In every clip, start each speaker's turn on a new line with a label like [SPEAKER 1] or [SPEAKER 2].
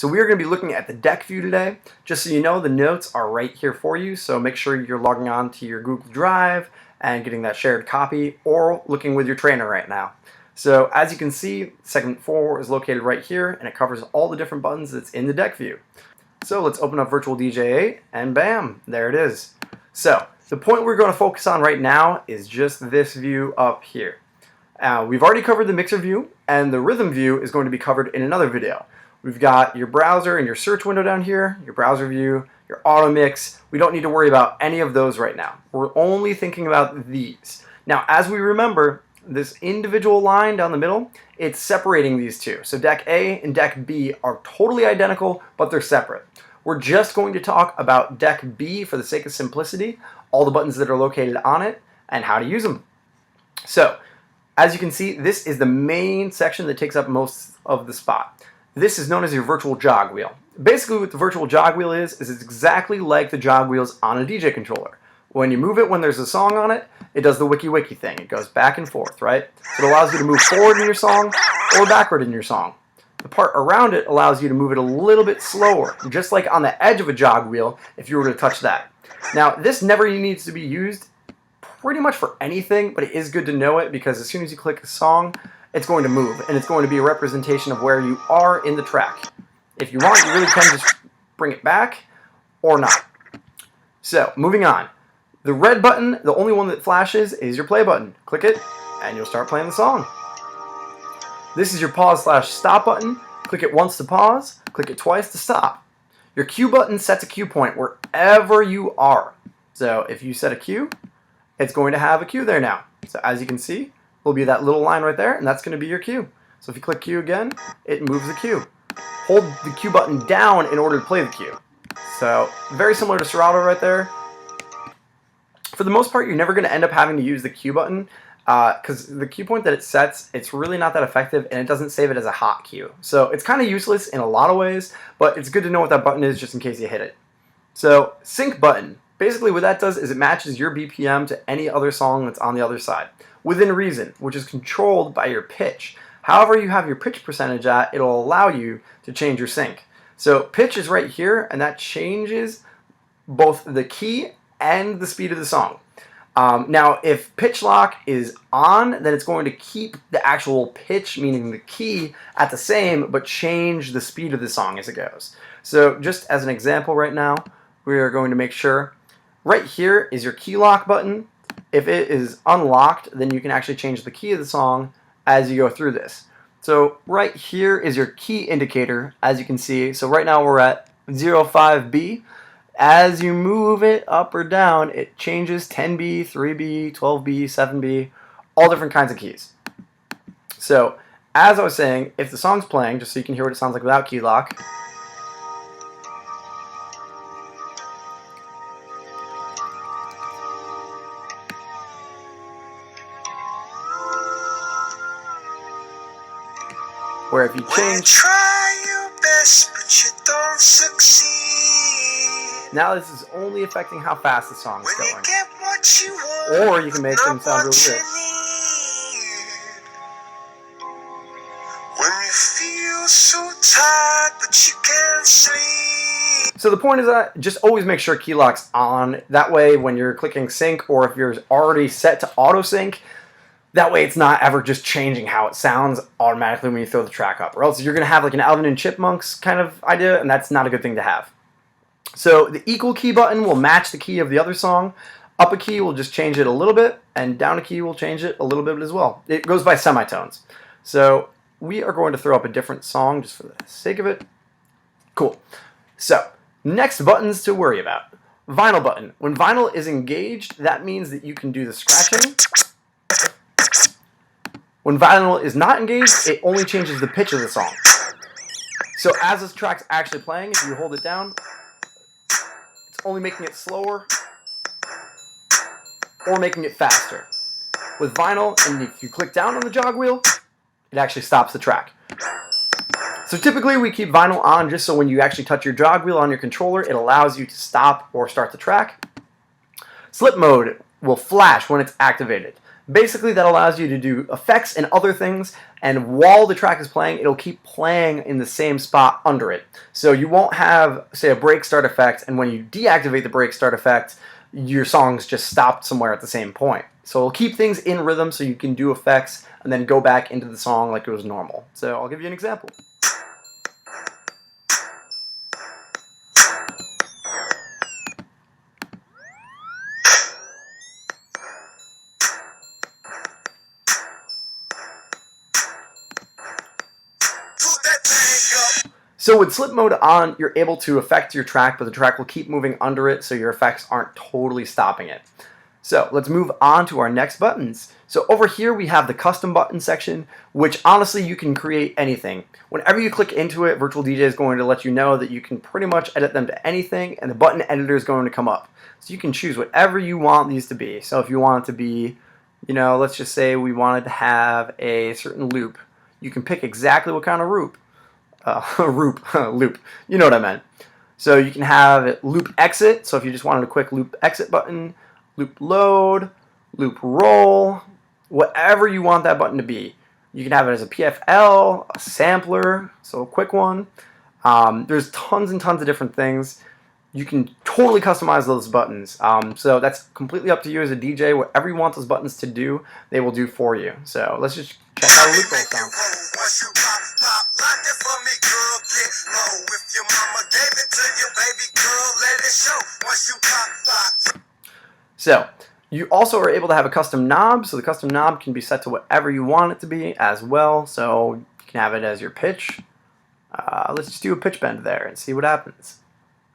[SPEAKER 1] So we are going to be looking at the deck view today. Just so you know, the notes are right here for you, so make sure you're logging on to your Google Drive and getting that shared copy, or looking with your trainer right now. So as you can see, segment 4 is located right here, and it covers all the different buttons that's in the deck view. So let's open up Virtual DJ8, and bam, there it is. So the point we're going to focus on right now is just this view up here. We've already covered the mixer view, and the rhythm view is going to be covered in another video. We've got your browser and your search window down here, your browser view, your auto mix. We don't need to worry about any of those right now. We're only thinking about these. Now, as we remember, this individual line down the middle, it's separating these two. So deck A and deck B are totally identical, but they're separate. We're just going to talk about deck B for the sake of simplicity, all the buttons that are located on it, and how to use them. So, as you can see, this is the main section that takes up most of the spot. This is known as your virtual jog wheel. Basically what the virtual jog wheel is it's exactly like the jog wheels on a DJ controller. When you move it when there's a song on it, it does the wiki-wiki thing. It goes back and forth, right? So it allows you to move forward in your song or backward in your song. The part around it allows you to move it a little bit slower, just like on the edge of a jog wheel if you were to touch that. Now, this never needs to be used pretty much for anything, but it is good to know it because as soon as you click a song, it's going to move, and it's going to be a representation of where you are in the track. If you want, you really can just bring it back or not. So, moving on. The red button, the only one that flashes, is your play button. Click it, and you'll start playing the song. This is your pause/stop button. Click it once to pause, click it twice to stop. Your cue button sets a cue point wherever you are. So if you set a cue, it's going to have a cue there now. So as you can see, there'll be that little line right there, and that's going to be your cue. So if you click cue again, it moves the cue. Hold the cue button down in order to play the cue. So very similar to Serato right there. For the most part, you're never going to end up having to use the cue button because the cue point that it sets, it's really not that effective, and it doesn't save it as a hot cue. So it's kind of useless in a lot of ways, but it's good to know what that button is just in case you hit it. So sync button, basically what that does is it matches your BPM to any other song that's on the other side, within reason, which is controlled by your pitch. However you have your pitch percentage at, it'll allow you to change your sync. So pitch is right here, and that changes both the key and the speed of the song. Now, if pitch lock is on, then it's going to keep the actual pitch, meaning the key, at the same, but change the speed of the song as it goes. So just as an example right now, we are going to make sure, right here is your key lock button. If it is unlocked, then you can actually change the key of the song as you go through this. So right here is your key indicator, as you can see. So right now we're at 05B. As you move it up or down, it changes 10B, 3B, 12B, 7B, all different kinds of keys. So, as I was saying, if the song's playing, just so you can hear what it sounds like without key lock, where if you change,
[SPEAKER 2] try your best, but you don't succeed.
[SPEAKER 1] Now this is only affecting how fast the song is going.
[SPEAKER 2] You get what you want,
[SPEAKER 1] or you can make them sound really good.
[SPEAKER 2] When you feel so tired, but you can't sleep.
[SPEAKER 1] So the point is that just always make sure key lock's on. That way when you're clicking sync, or if you're already set to auto sync, that way it's not ever just changing how it sounds automatically when you throw the track up. Or else you're going to have like an Alvin and Chipmunks kind of idea, and that's not a good thing to have. So the equal key button will match the key of the other song. Up a key will just change it a little bit, and down a key will change it a little bit as well. It goes by semitones. So we are going to throw up a different song just for the sake of it. Cool. So next buttons to worry about. Vinyl button. When vinyl is engaged, that means that you can do the scratching. When vinyl is not engaged, it only changes the pitch of the song. So as this track's actually playing, if you hold it down, it's only making it slower or making it faster. With vinyl, and if you click down on the jog wheel, it actually stops the track. So typically we keep vinyl on just so when you actually touch your jog wheel on your controller, it allows you to stop or start the track. Slip mode will flash when it's activated. Basically, that allows you to do effects and other things, and while the track is playing, it'll keep playing in the same spot under it. So you won't have, say, a break start effect, and when you deactivate the break start effect, your song's just stopped somewhere at the same point. So it'll keep things in rhythm so you can do effects and then go back into the song like it was normal. So I'll give you an example. So with slip mode on, you're able to affect your track, but the track will keep moving under it, so your effects aren't totally stopping it. So let's move on to our next buttons. So over here we have the custom button section, which honestly you can create anything. Whenever you click into it, Virtual DJ is going to let you know that you can pretty much edit them to anything, and the button editor is going to come up. So you can choose whatever you want these to be. So if you want it to be, you know, let's just say we wanted to have a certain loop. You can pick exactly what kind of loop. Loop. You know what I meant. So you can have it loop exit. So if you just wanted a quick loop exit button, loop load, loop roll, whatever you want that button to be. You can have it as a PFL, a sampler, so a quick one. There's tons and tons of different things. You can totally customize those buttons. So that's completely up to you as a DJ. Whatever you want those buttons to do, they will do for you. So let's just check out a loop roll sound. So you also are able to have a custom knob. So the custom knob can be set to whatever you want it to be as well. So you can have it as your pitch. Let's just do a pitch bend there and see what happens.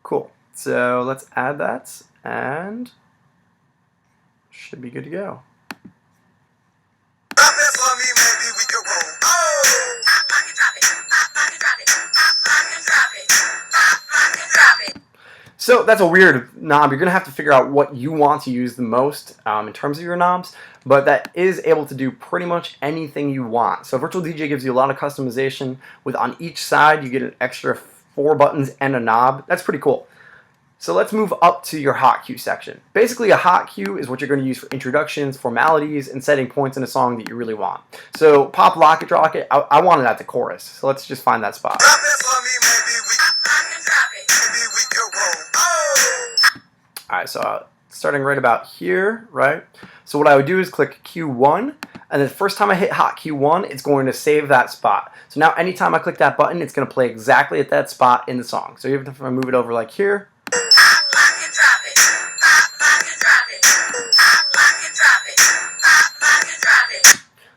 [SPEAKER 1] Cool. So let's add that and should be good to go. So that's a weird knob. You're going to have to figure out what you want to use the most in terms of your knobs, but that is able to do pretty much anything you want. So Virtual DJ gives you a lot of customization. With on each side, you get an extra 4 buttons and a knob. That's pretty cool. So let's move up to your hot cue section. Basically, a hot cue is what you're going to use for introductions, formalities, and setting points in a song that you really want. So pop, lock it, drop it. I wanted that to chorus. So let's just find that spot. Alright, so starting right about here, right? So what I would do is click Q1, and the first time I hit hot Q1, it's going to save that spot. So now anytime I click that button, it's going to play exactly at that spot in the song. So even if I move it over like here,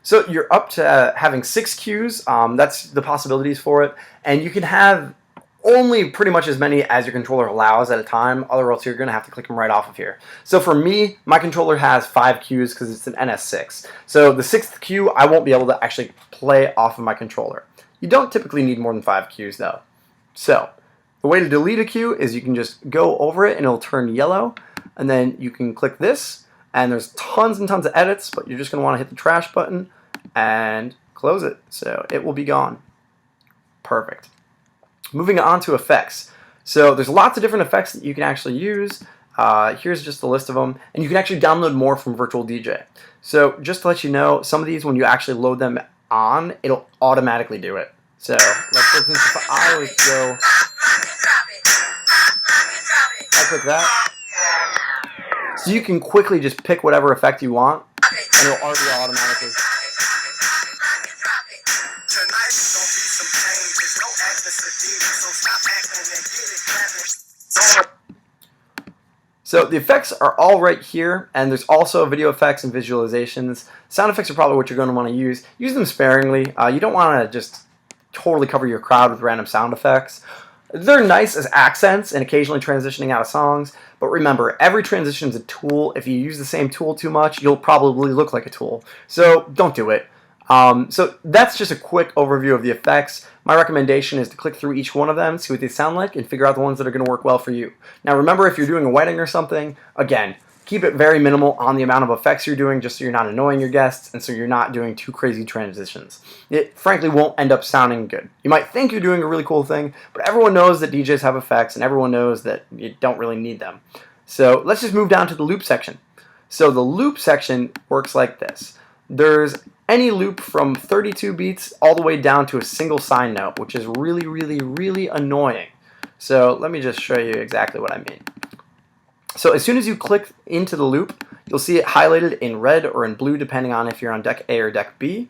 [SPEAKER 1] so you're up to having 6 cues. That's the possibilities for it, and you can have only pretty much as many as your controller allows at a time, or else you're going to have to click them right off of here. So for me, my controller has 5 cues because it's an NS6. So the 6th cue, I won't be able to actually play off of my controller. You don't typically need more than 5 cues though. So the way to delete a cue is you can just go over it and it'll turn yellow, and then you can click this, and there's tons and tons of edits, but you're just going to want to hit the trash button and close it. So it will be gone. Perfect. Moving on to effects. So there's lots of different effects that you can actually use. Here's just a list of them, and you can actually download more from Virtual DJ. So just to let you know, some of these, when you actually load them on, it'll automatically do it. So let's for instance, if I always go, I click that. So you can quickly just pick whatever effect you want, and it'll already automatically. So the effects are all right here, and there's also video effects and visualizations. Sound effects are probably what you're going to want to use. Use them sparingly. You don't want to just totally cover your crowd with random sound effects. They're nice as accents and occasionally transitioning out of songs, but remember, every transition is a tool. If you use the same tool too much, you'll probably look like a tool. So don't do it. So that's just a quick overview of the effects. My recommendation is to click through each one of them, see what they sound like, and figure out the ones that are going to work well for you. Now remember, if you're doing a wedding or something, again, keep it very minimal on the amount of effects you're doing, just so you're not annoying your guests and so you're not doing too crazy transitions. It frankly won't end up sounding good. You might think you're doing a really cool thing, but everyone knows that DJs have effects and everyone knows that you don't really need them. So let's just move down to the loop section. So the loop section works like this. There's any loop from 32 beats all the way down to a single sine note, which is really, really, really annoying. So let me just show you exactly what I mean. So as soon as you click into the loop, you'll see it highlighted in red or in blue depending on if you're on deck A or deck B,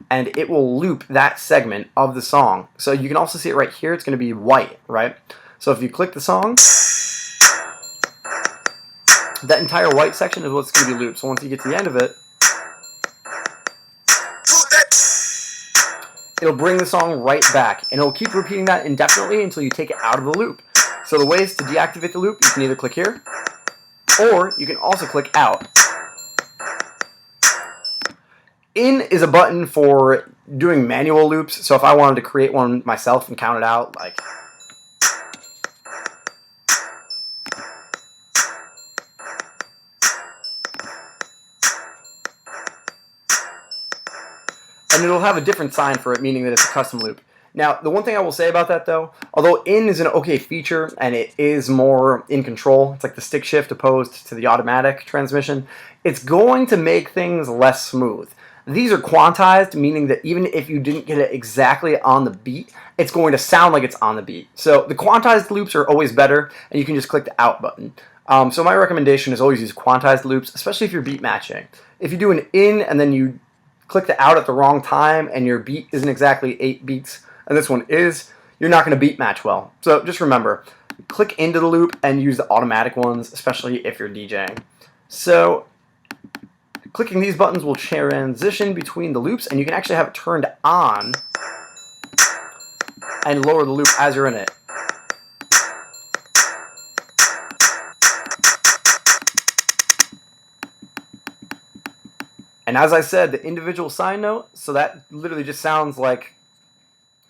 [SPEAKER 1] and it will loop that segment of the song. So you can also see it right here, it's going to be white, right? So if you click the song, that entire white section is what's going to be looped. So once you get to the end of it, it'll bring the song right back, and it'll keep repeating that indefinitely until you take it out of the loop. So the ways to deactivate the loop, you can either click here, or you can also click out. In is a button for doing manual loops, so if I wanted to create one myself and count it out, like... and it'll have a different sign for it, meaning that it's a custom loop. Now, the one thing I will say about that, though, although in is an okay feature and it is more in control, it's like the stick shift opposed to the automatic transmission, it's going to make things less smooth. These are quantized, meaning that even if you didn't get it exactly on the beat, it's going to sound like it's on the beat. So the quantized loops are always better, and you can just click the out button. So my recommendation is always use quantized loops, especially if you're beat matching. If you do an in and then you click the out at the wrong time and your beat isn't exactly 8 beats, and this one is, you're not going to beat match well. So just remember, click into the loop and use the automatic ones, especially if you're DJing. So clicking these buttons will transition between the loops, and you can actually have it turned on and lower the loop as you're in it. And as I said, the individual sine note, so that literally just sounds like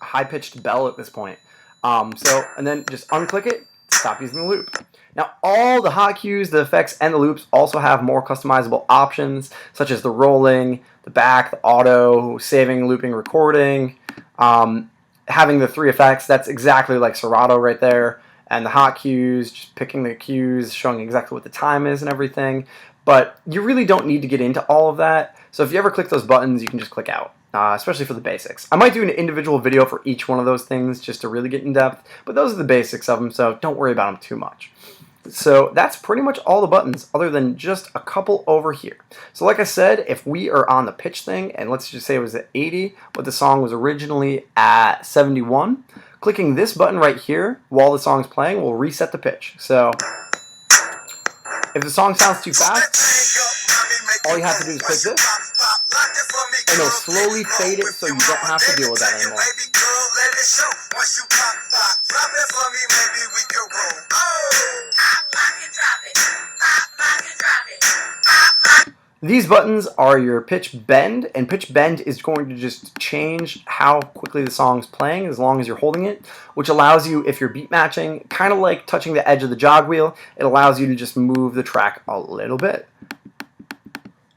[SPEAKER 1] a high-pitched bell at this point. And then just unclick it, stop using the loop. Now, all the hot cues, the effects, and the loops also have more customizable options, such as the rolling, the back, the auto, saving, looping, recording, having the 3 effects. That's exactly like Serato right there. And the hot cues, just picking the cues, showing exactly what the time is and everything. But you really don't need to get into all of that. So if you ever click those buttons, you can just click out, especially for the basics. I might do an individual video for each one of those things just to really get in depth, but those are the basics of them, so don't worry about them too much. So that's pretty much all the buttons, other than just a couple over here. So like I said, if we are on the pitch thing, and let's just say it was at 80, but the song was originally at 71, clicking this button right here while the song's playing will reset the pitch. So if the song sounds too fast, all you have to do is click this, and it'll slowly fade it so you don't have to deal with that anymore. These buttons are your pitch bend, and pitch bend is going to just change how quickly the song's playing as long as you're holding it, which allows you, if you're beat matching, kind of like touching the edge of the jog wheel, it allows you to just move the track a little bit.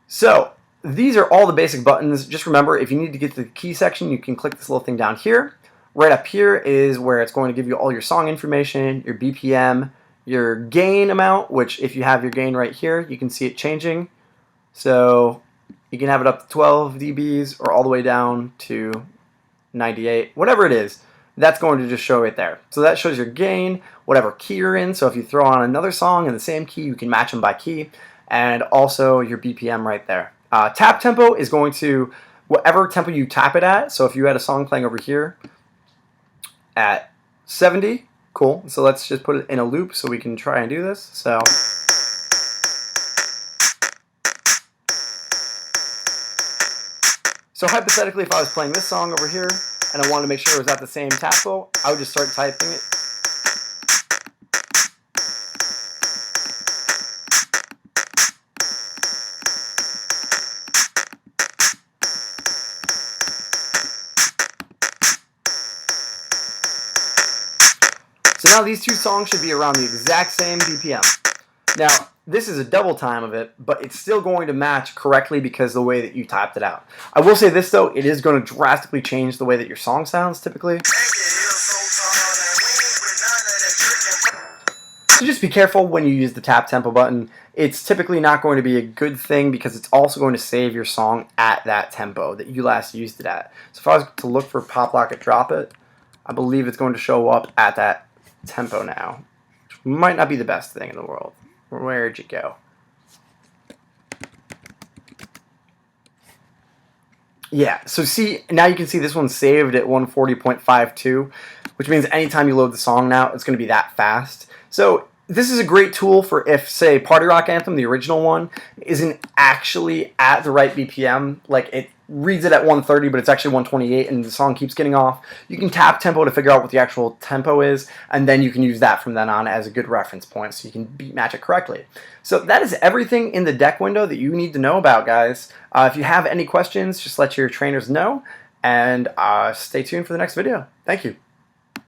[SPEAKER 1] So these are all the basic buttons. Just remember, if you need to get to the key section, you can click this little thing down here. Right up here is where it's going to give you all your song information, your BPM, your gain amount, which if you have your gain right here, you can see it changing. So you can have it up to 12 dBs or all the way down to 98, whatever it is, that's going to just show right there. So that shows your gain, whatever key you're in. So if you throw on another song in the same key, you can match them by key, and also your BPM right there. Tap tempo is going to, whatever tempo you tap it at. So if you had a song playing over here at 70, cool. So let's just put it in a loop so we can try and do this. So hypothetically, if I was playing this song over here and I wanted to make sure it was at the same tempo, I would just start typing it. So now these two songs should be around the exact same BPM. Now, this is a double time of it, but it's still going to match correctly because of the way that you typed it out. I will say this though, it is going to drastically change the way that your song sounds typically. So just be careful when you use the tap tempo button. It's typically not going to be a good thing because it's also going to save your song at that tempo that you last used it at. So if I was to look for Pop Lock It Drop It, I believe it's going to show up at that tempo now, which might not be the best thing in the world. Where'd you go? Yeah, so see, now you can see this one's saved at 140.52, which means anytime you load the song now, it's going to be that fast. So this is a great tool for if, say, Party Rock Anthem, the original one, isn't actually at the right BPM, like it reads it at 130, but it's actually 128, and the song keeps getting off. You can tap tempo to figure out what the actual tempo is, and then you can use that from then on as a good reference point so you can beat match it correctly. So that is everything in the deck window that you need to know about, guys. If you have any questions, just let your trainers know, and stay tuned for the next video. Thank you.